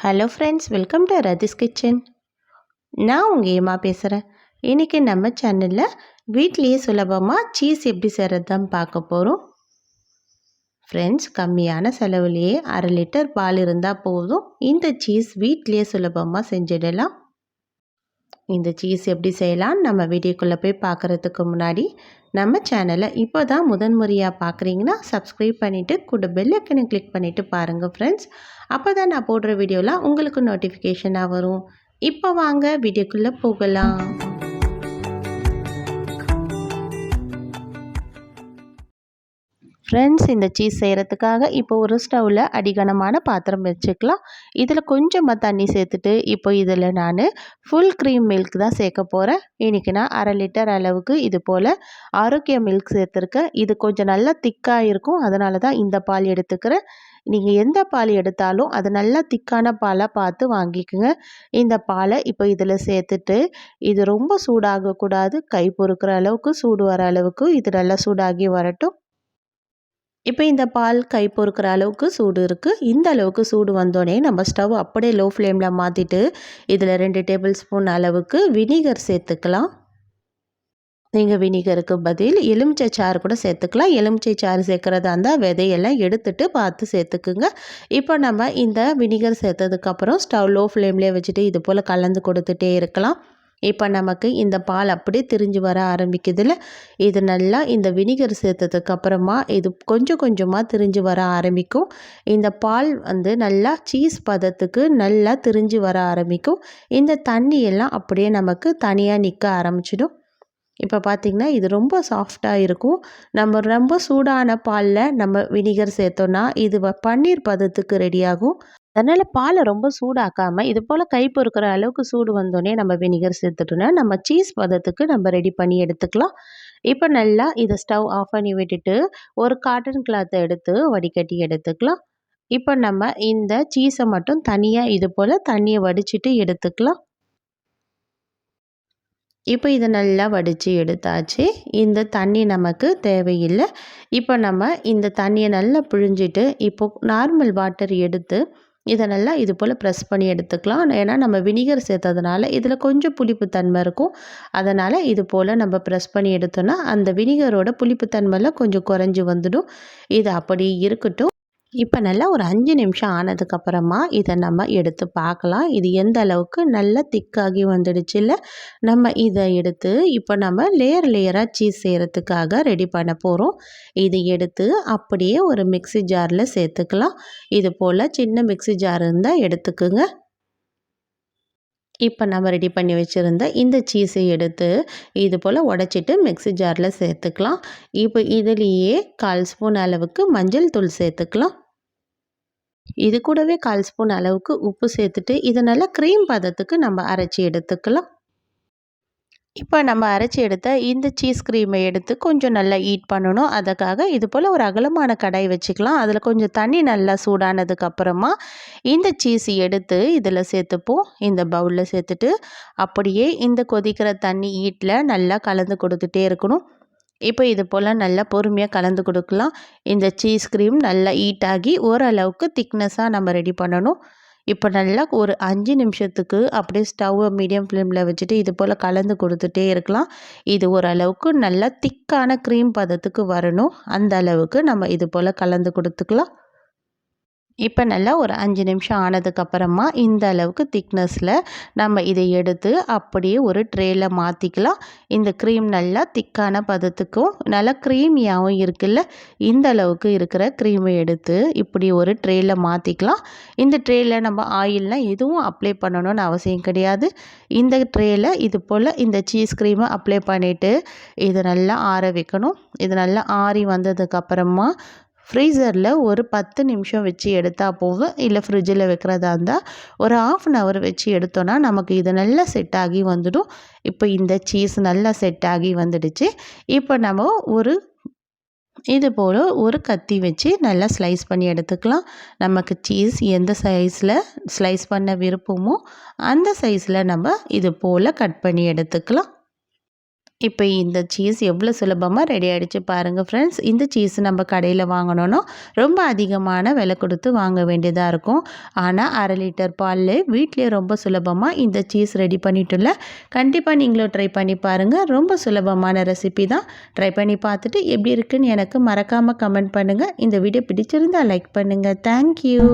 Hello friends, welcome to Rathi's kitchen. நான் உங்கள் ஏமா பேசுகிறேன். இன்றைக்கி நம்ம சேனலில் வீட்லேயே சுலபமாக சீஸ் எப்படி செய்கிறது தான் பார்க்க போகிறோம். ஃப்ரெண்ட்ஸ், கம்மியான செலவுலேயே 1/2 லிட்டர் பால் இருந்தால் போதும். இந்த சீஸ் வீட்லேயே சுலபமாக செஞ்சிடலாம். இந்த சீஸ் எப்படி செய்யலாம் நம்ம வீடியோக்குள்ளே போய் பார்க்குறதுக்கு முன்னாடி நம்ம சேனலை இப்போ தான் முதன்முறையாக பார்க்குறீங்கன்னா சப்ஸ்கிரைப் பண்ணிவிட்டு கூட பெல் ஐக்கனை கிளிக் பண்ணிவிட்டு பாருங்கள் ஃப்ரெண்ட்ஸ். அப்போ தான் நான் போடுற வீடியோலாம் உங்களுக்கு நோட்டிஃபிகேஷனாக வரும். இப்போ வாங்க வீடியோக்குள்ளே போகலாம். ஃப்ரெண்ட்ஸ், இந்த சீஸ் செய்கிறதுக்காக இப்போ ஒரு ஸ்டவ்வில் அடிகனமான பாத்திரம் வச்சுக்கலாம். இதில் கொஞ்சமாக தண்ணி சேர்த்துட்டு இப்போ இதில் நான் ஃபுல் க்ரீம் மில்க் தான் சேர்க்க போகிறேன். இன்றைக்கி நான் 1/2 லிட்டர் அளவுக்கு இது போல் ஆரோக்கிய மில்க் சேர்த்துருக்கேன். இது கொஞ்சம் நல்லா திக்காக இருக்கும், அதனால தான் இந்த பால் எடுத்துக்கிறேன். நீங்கள் எந்த பால் எடுத்தாலும் அது நல்லா திக்கான பாலாக பார்த்து வாங்கிக்கோங்க. இந்த பாலை இப்போ இதில் சேர்த்துட்டு இது ரொம்ப சூடாகக்கூடாது, கை பொறுக்கிற அளவுக்கு சூடு வர அளவுக்கு இது நல்லா சூடாகி வரட்டும். இப்போ இந்த பால் கை பொறுக்கிற அளவுக்கு சூடு இருக்குது. இந்த அளவுக்கு சூடு வந்தோடனே நம்ம ஸ்டவ் அப்படியே லோ ஃப்ளேமில் மாற்றிட்டு இதில் 2 டேபிள் ஸ்பூன் அளவுக்கு வினிகர் சேர்த்துக்கலாம். நீங்கள் வினிகருக்கு பதில் எலுமிச்சை சாறு கூட சேர்த்துக்கலாம். எலுமிச்சை சாறு சேர்க்குறதா இருந்தால் விதையெல்லாம் எடுத்துட்டு பார்த்து சேர்த்துக்குங்க. இப்போ நம்ம இந்த வினிகர் சேர்த்ததுக்கப்புறம் ஸ்டவ் லோ ஃப்ளேம்லேயே வச்சுட்டு இது போல் கலந்து கொடுத்துட்டே இருக்கலாம். இப்போ நமக்கு இந்த பால் அப்படியே திரிஞ்சு வர ஆரம்பிக்குதுல்ல, இது நல்லா இந்த வினிகர் சேர்த்ததுக்கப்புறமா இது கொஞ்சம் கொஞ்சமாக திரிஞ்சு வர ஆரம்பிக்கும். இந்த பால் நல்லா சீஸ் பதத்துக்கு நல்லா திரிஞ்சு வர ஆரம்பிக்கும். இந்த தண்ணியெல்லாம் அப்படியே நமக்கு தனியாக நிற்க ஆரம்பிச்சிடும். இப்போ பார்த்திங்கன்னா இது ரொம்ப சாஃப்டாக இருக்கும். நம்ம ரொம்ப சூடான பாலில் நம்ம வினிகர் சேர்த்தோன்னா இது பன்னீர் பதத்துக்கு ரெடியாகும். அதனால் பாலை ரொம்ப சூடாக்காமல் இது போல் கை பொறுக்கிற அளவுக்கு சூடு வந்தோடனே நம்ம வினிகர் சேர்த்துட்டோன்னா நம்ம சீஸ் பதத்துக்கு நம்ம ரெடி பண்ணி எடுத்துக்கலாம். இப்போ நல்லா இதை ஸ்டவ் ஆஃப் பண்ணி விட்டுட்டு ஒரு காட்டன் கிளாத்தை எடுத்து வடிகட்டி எடுத்துக்கலாம். இப்போ நம்ம இந்த சீஸை மட்டும் தனியாக இது போல் தண்ணியை வடிச்சிட்டு எடுத்துக்கலாம். இப்போ இதை நல்லா வடித்து எடுத்தாச்சு. இந்த தண்ணி நமக்கு தேவையில்லை. இப்போ நம்ம இந்த தண்ணியை நல்லா பிழிஞ்சிட்டு இப்போது நார்மல் வாட்டர் எடுத்து இதை நல்லா இது போல் ப்ரெஸ் பண்ணி எடுத்துக்கலாம். ஏன்னா நம்ம வினிகர் சேர்த்ததுனால இதில் கொஞ்சம் புளிப்பு தன்மை இருக்கும். அதனால் இது போல் நம்ம ப்ரெஸ் பண்ணி எடுத்தோன்னா அந்த வினிகரோட புளிப்பு தன்மைலாம் கொஞ்சம் குறைஞ்சி வந்துடும். இது அப்படி இருக்கட்டும். இப்போ நல்லா ஒரு 5 நிமிஷம் ஆனதுக்கப்புறமா இதை நம்ம எடுத்து பார்க்கலாம். இது எந்த அளவுக்கு நல்லா திக்காகி வந்துடுச்சு இல்லை. நம்ம இதை எடுத்து இப்போ நம்ம லேயராக சீஸ் செய்கிறதுக்காக ரெடி பண்ண போகிறோம். இது எடுத்து அப்படியே ஒரு மிக்ஸி ஜாரில் சேர்த்துக்கலாம். இது போல் சின்ன மிக்ஸி ஜார் இருந்தால் எடுத்துக்குங்க. இப்போ நம்ம ரெடி பண்ணி வச்சுருந்த இந்த சீஸை எடுத்து இது போல் உடச்சிட்டு மிக்ஸி ஜாரில் சேர்த்துக்கலாம். இப்போ இதுலேயே 1/4 ஸ்பூன் அளவுக்கு மஞ்சள் தூள் சேர்த்துக்கலாம். இது கூடவே 1/4 ஸ்பூன் அளவுக்கு உப்பு சேர்த்துட்டு இதை நல்லா க்ரீம் பதத்துக்கு நம்ம அரைச்சி எடுத்துக்கலாம். இப்போ நம்ம அரைச்சி எடுத்த இந்த சீஸ் க்ரீமை எடுத்து கொஞ்சம் நல்லா ஹீட் பண்ணணும். அதுக்காக இது போல் ஒரு அகலமான கடாய் வச்சுக்கலாம். அதில் கொஞ்சம் தண்ணி நல்லா சூடானதுக்கப்புறமா இந்த சீஸ் எடுத்து இதில் சேர்த்துப்போம். இந்த பவுலில் சேர்த்துட்டு அப்படியே இந்த கொதிக்கிற தண்ணி ஹீட்டில் நல்லா கலந்து கொடுத்துட்டே இருக்கணும். இப்போ இது போல் நல்லா பொறுமையாக கலந்து கொடுக்கலாம். இந்த சீஸ் க்ரீம் நல்லா ஹீட் ஆகி ஓரளவுக்கு திக்னஸாக நம்ம ரெடி பண்ணணும். இப்போ நல்லா ஒரு 5 நிமிஷத்துக்கு அப்படியே ஸ்டவ்வை மீடியம் ஃப்ளேமில் வச்சுட்டு இது போல் கலந்து கொடுத்துட்டே இருக்கலாம். இது ஓரளவுக்கு நல்லா திக்கான க்ரீம் பதத்துக்கு வரணும். அந்த அளவுக்கு நம்ம இது போல் கலந்து கொடுத்துக்கலாம். இப்போ நல்லா ஒரு 5 நிமிஷம் ஆனதுக்கப்புறமா இந்த அளவுக்கு திக்னஸில் நம்ம இதை எடுத்து அப்படியே ஒரு ட்ரேயில் மாற்றிக்கலாம். இந்த க்ரீம் நல்லா திக்கான பதத்துக்கும் நல்லா க்ரீமியாகவும் இருக்குல்ல, இந்த அளவுக்கு இருக்கிற க்ரீமை எடுத்து இப்படி ஒரு ட்ரேயில் மாற்றிக்கலாம். இந்த ட்ரேயில் நம்ம ஆயிலெலாம் எதுவும் அப்ளை பண்ணணும்னு அவசியம் கிடையாது. இந்த ட்ரேயில் இது போல் இந்த சீஸ் க்ரீமை அப்ளை பண்ணிவிட்டு இதை நல்லா ஆற வைக்கணும். இது நல்லா ஆறி வந்ததுக்கப்புறமா ஃப்ரீசரில் ஒரு 10 நிமிஷம் வச்சு எடுத்தால் போதும். இல்லை ஃப்ரிட்ஜில் வைக்கிறதா இருந்தால் ஒரு 1/2 hour வச்சு எடுத்தோன்னா நமக்கு இது நல்லா செட் ஆகி வந்துடும். இப்போ இந்த சீஸ் நல்லா செட் ஆகி வந்துடுச்சு. இப்போ நம்ம இது போல் ஒரு கத்தி வச்சு நல்லா ஸ்லைஸ் பண்ணி எடுத்துக்கலாம். நமக்கு சீஸ் எந்த சைஸில் ஸ்லைஸ் பண்ண விருப்பமோ அந்த சைஸில் நம்ம இது போல் கட் பண்ணி எடுத்துக்கலாம். இப்போ இந்த சீஸ் எவ்வளோ சுலபமாக ரெடி ஆகிடுச்சு பாருங்கள் ஃப்ரெண்ட்ஸ். இந்த சீஸ் நம்ம கடையில் வாங்கணுன்னா ரொம்ப அதிகமான விலை கொடுத்து வாங்க வேண்டியதாக இருக்கும். ஆனால் 1/2 லிட்டர் பாலில் வீட்டிலே ரொம்ப சுலபமாக இந்த சீஸ் ரெடி பண்ணிட்டுல. கண்டிப்பாக நீங்களும் ட்ரை பண்ணி பாருங்கள். ரொம்ப சுலபமான ரெசிபி தான். ட்ரை பண்ணி பார்த்துட்டு எப்படி இருக்குன்னு எனக்கு மறக்காமல் கமெண்ட் பண்ணுங்கள். இந்த வீடியோ பிடிச்சிருந்தால் லைக் பண்ணுங்கள். தேங்க்யூ.